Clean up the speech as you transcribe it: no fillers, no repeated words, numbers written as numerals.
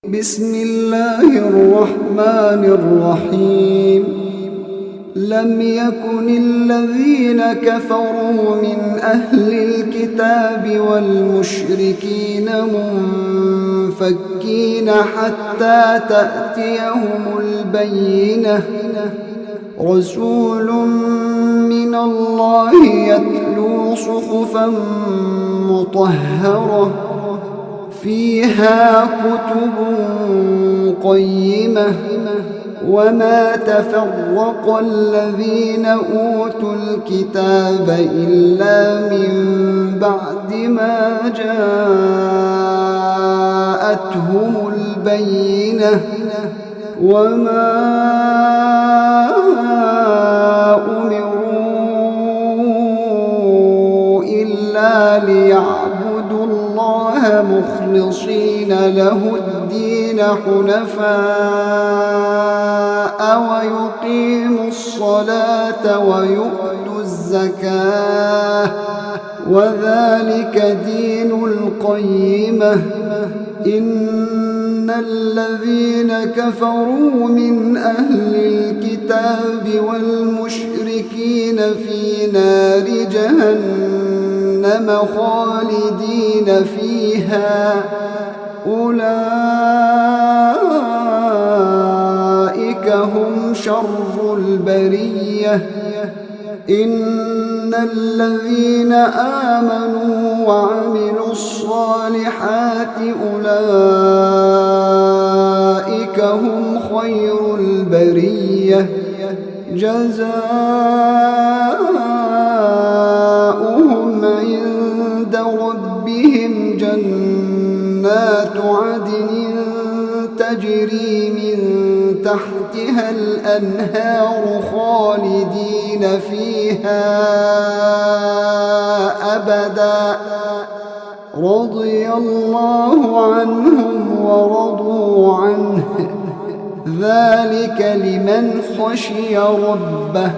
بسم الله الرحمن الرحيم لم يكن الذين كفروا من أهل الكتاب والمشركين منفكين حتى تأتيهم البينة رسول من الله يتلو صحفا مطهرة فيها كتب قيمة وما تفرق الذين أوتوا الكتاب إلا من بعد ما جاءتهم البينة وما أمروا إلا ليعبدوا الله مخلصين له الدين حنفاء ويقيموا الصلاة ويؤتوا الزكاة وذلك دين القيمة إن الذين كفروا من أهل الكتاب والمشركين في نار جهنم خالدين فيها أولئك هم شر البرية إن الذين آمنوا وعملوا الصالحات أولئك هم خير البرية جزاؤهم عند ربهم جنات عدن تجري من تحتها الأنهار خالدين فيها أبدا رضي الله عنهم ورضوا عنه ذلك لمن خشي ربه